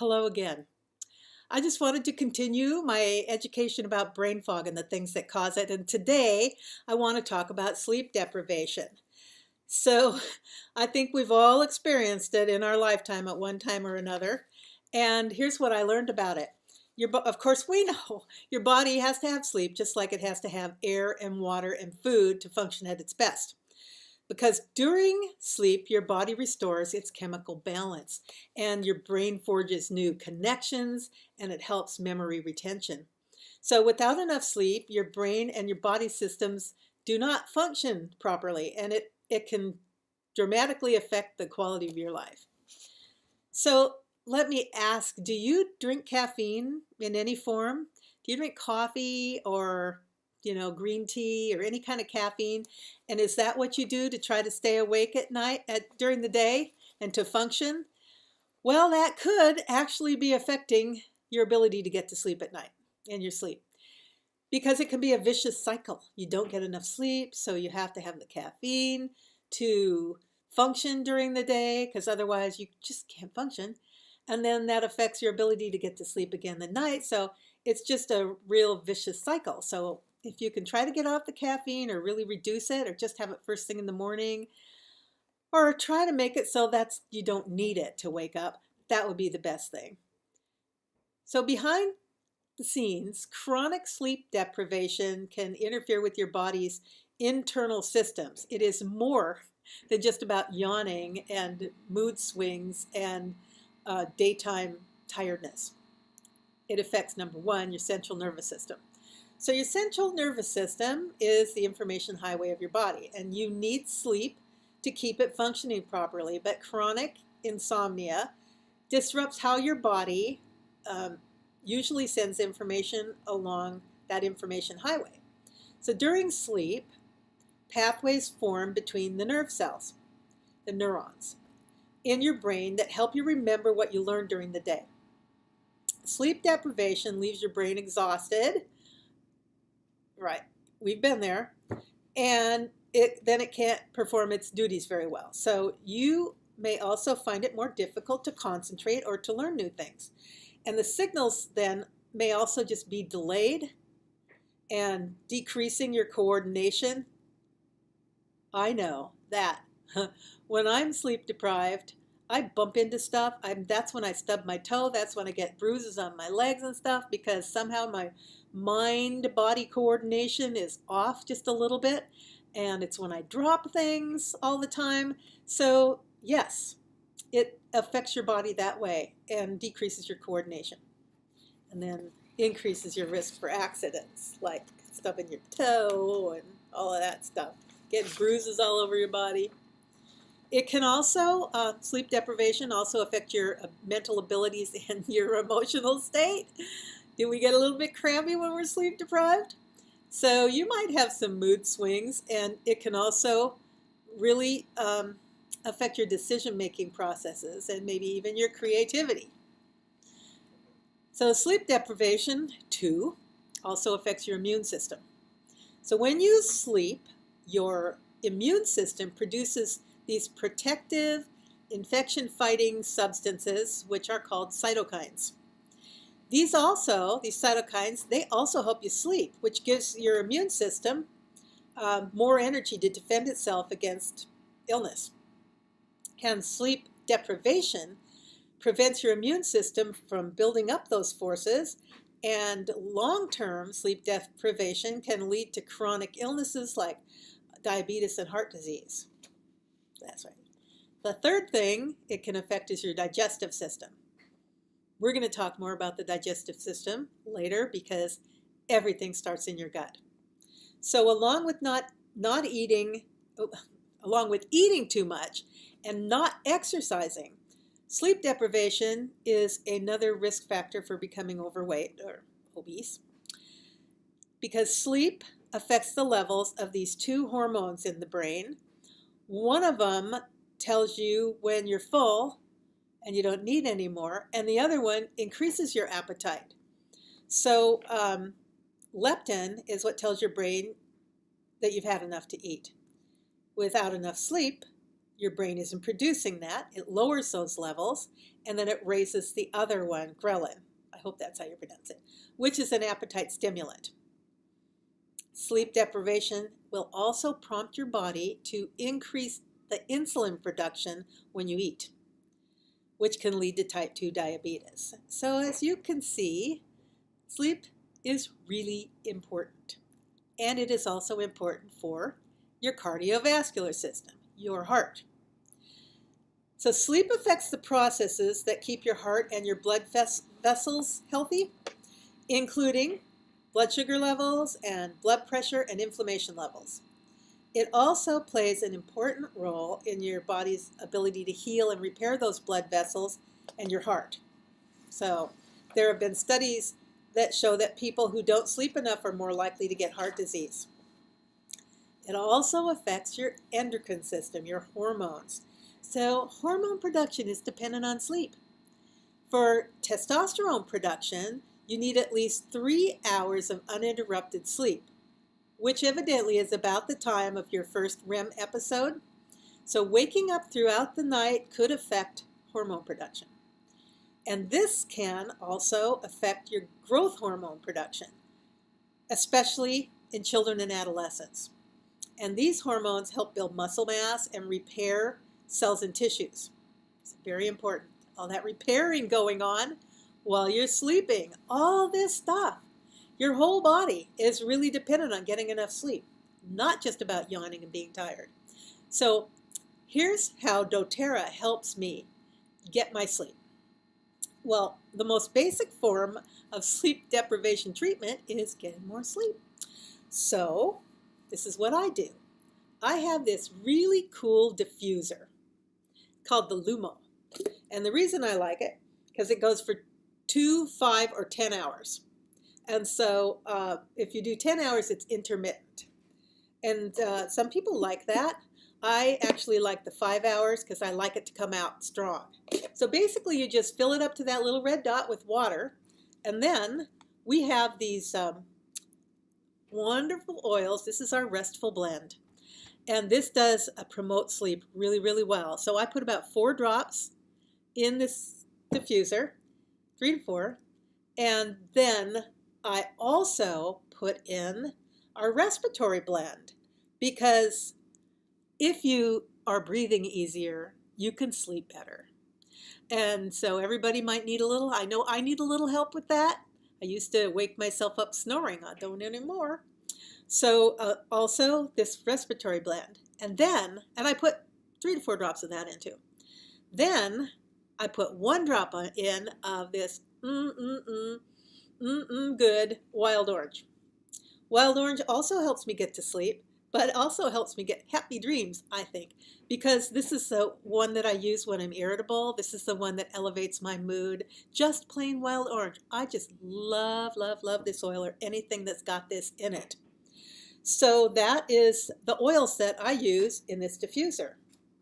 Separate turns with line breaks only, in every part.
Hello again. I just wanted to continue my education about brain fog and the things that cause it. And today I want to talk about sleep deprivation. So I think we've all experienced it in our lifetime at one time or another. And here's what I learned about it. Of course, we know your body has to have sleep just like it has to have air and water and food to function at its best. Because during sleep, your body restores its chemical balance and your brain forges new connections and it helps memory retention. So without enough sleep, your brain and your body systems do not function properly and it can dramatically affect the quality of your life. So let me ask, do you drink caffeine in any form? Do you drink coffee or green tea or any kind of caffeine? And is that what you do to try to stay awake at night during the day and to function? Well, that could actually be affecting your ability to get to sleep at night and your sleep because it can be a vicious cycle. You don't get enough sleep, so you have to have the caffeine to function during the day because otherwise you just can't function. And then that affects your ability to get to sleep again at night. So it's just a real vicious cycle. So if you can try to get off the caffeine or really reduce it or just have it first thing in the morning or try to make it so that you don't need it to wake up, that would be the best thing. So behind the scenes, chronic sleep deprivation can interfere with your body's internal systems. It is more than just about yawning and mood swings and daytime tiredness. It affects, number one, your central nervous system. So your central nervous system is the information highway of your body, and you need sleep to keep it functioning properly. But chronic insomnia disrupts how your body usually sends information along that information highway. So during sleep, pathways form between the nerve cells, the neurons, in your brain that help you remember what you learned during the day. Sleep deprivation leaves your brain exhausted. Right, we've been there. And then it can't perform its duties very well. So you may also find it more difficult to concentrate or to learn new things. And the signals then may also just be delayed and decreasing your coordination. I know that. When I'm sleep deprived, I bump into stuff. That's when I stub my toe. That's when I get bruises on my legs and stuff because somehow my mind-body coordination is off just a little bit. And it's when I drop things all the time. So yes, it affects your body that way and decreases your coordination. And then increases your risk for accidents like stubbing your toe and all of that stuff. Getting bruises all over your body. It can also, sleep deprivation also affect your mental abilities and your emotional state. Do we get a little bit crabby when we're sleep deprived? So you might have some mood swings, and it can also really affect your decision-making processes and maybe even your creativity. So sleep deprivation, too, also affects your immune system. So when you sleep, your immune system produces these protective infection-fighting substances, which are called cytokines. These cytokines, they also help you sleep, which gives your immune system more energy to defend itself against illness. And sleep deprivation prevents your immune system from building up those forces, and long-term sleep deprivation can lead to chronic illnesses like diabetes and heart disease. That's right. The third thing it can affect is your digestive system. We're going to talk more about the digestive system later because everything starts in your gut. So along with eating too much and not exercising, sleep deprivation is another risk factor for becoming overweight or obese because sleep affects the levels of these two hormones in the brain. One of them tells you when you're full and you don't need any more, and the other one increases your appetite. So leptin is what tells your brain that you've had enough to eat. Without enough sleep, your brain isn't producing that. It lowers those levels, and then it raises the other one, ghrelin. I hope that's how you pronounce it, which is an appetite stimulant. Sleep deprivation will also prompt your body to increase the insulin production when you eat, which can lead to type 2 diabetes. So as you can see, sleep is really important. And it is also important for your cardiovascular system, your heart. So sleep affects the processes that keep your heart and your blood vessels healthy, including blood sugar levels and blood pressure and inflammation levels. It also plays an important role in your body's ability to heal and repair those blood vessels and your heart. So there have been studies that show that people who don't sleep enough are more likely to get heart disease. It also affects your endocrine system, your hormones. So hormone production is dependent on sleep. For testosterone production, you need at least 3 hours of uninterrupted sleep, which evidently is about the time of your first REM episode. So waking up throughout the night could affect hormone production. And this can also affect your growth hormone production, especially in children and adolescents. And these hormones help build muscle mass and repair cells and tissues. It's very important. All that repairing going on while you're sleeping, all this stuff. Your whole body is really dependent on getting enough sleep, not just about yawning and being tired. So here's how doTERRA helps me get my sleep. Well, the most basic form of sleep deprivation treatment is getting more sleep. So this is what I do. I have this really cool diffuser called the Lumo. And the reason I like it, because it goes for 2, 5, or 10 hours. And so if you do 10 hours, it's intermittent. And some people like that. I actually like the 5 hours because I like it to come out strong. So basically you just fill it up to that little red dot with water. And then we have these wonderful oils. This is our Restful Blend. And this does promote sleep really, really well. So I put about 4 drops in this diffuser, 3 to 4. And then I also put in our respiratory blend, because if you are breathing easier, you can sleep better. And so everybody might need a little, I know I need a little help with that. I used to wake myself up snoring. I don't anymore. So also this respiratory blend. And I put 3 to 4 drops of that in too. Then I put 1 drop in of this good wild orange. Wild orange also helps me get to sleep, but also helps me get happy dreams, I think, because this is the one that I use when I'm irritable. This is the one that elevates my mood. Just plain wild orange. I just love, love, love this oil, or anything that's got this in it. So that is the oils that I use in this diffuser.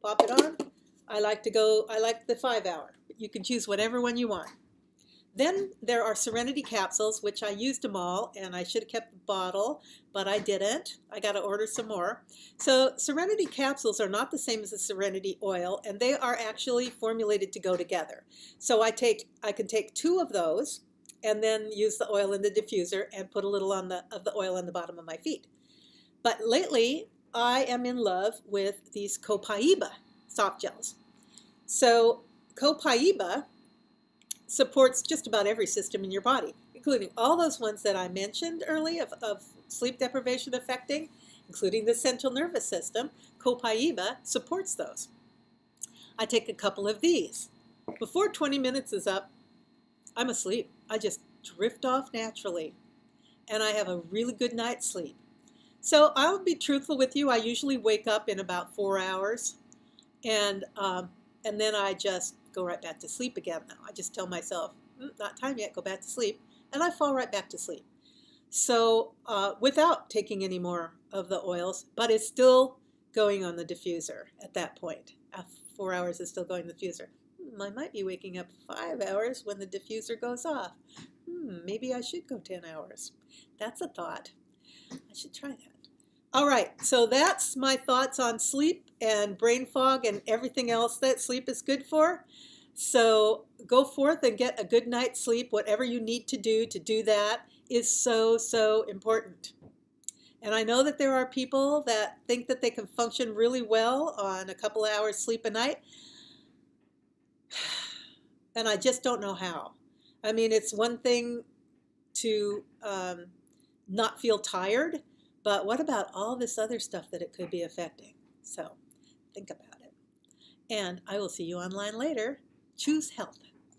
Pop it on. I like the 5 hour. You can choose whatever one you want. Then there are Serenity capsules, which I used them all, and I should have kept the bottle, but I didn't. I got to order some more. So Serenity capsules are not the same as the Serenity oil, and they are actually formulated to go together. So I can take 2 of those and then use the oil in the diffuser and put a little of the oil on the bottom of my feet. But lately, I am in love with these Copaiba soft gels. So Copaiba supports just about every system in your body, including all those ones that I mentioned earlier of sleep deprivation affecting, including the central nervous system. Copaiba supports those. I take a couple of these. Before 20 minutes is up, I'm asleep. I just drift off naturally, and I have a really good night's sleep. So I'll be truthful with you. I usually wake up in about 4 hours, and then I just go right back to sleep again. Now I just tell myself, not time yet, go back to sleep, and I fall right back to sleep. So without taking any more of the oils, but it's still going on the diffuser at that point. 4 hours is still going on the diffuser. I might be waking up 5 hours when the diffuser goes off. Maybe I should go 10 hours. That's a thought. I should try that. All right, so that's my thoughts on sleep and brain fog and everything else that sleep is good for. So go forth and get a good night's sleep. Whatever you need to do that is so, so important. And I know that there are people that think that they can function really well on a couple of hours sleep a night, and I just don't know how. I mean, it's one thing to not feel tired, but what about all this other stuff that it could be affecting? So think about it. And I will see you online later. Choose health.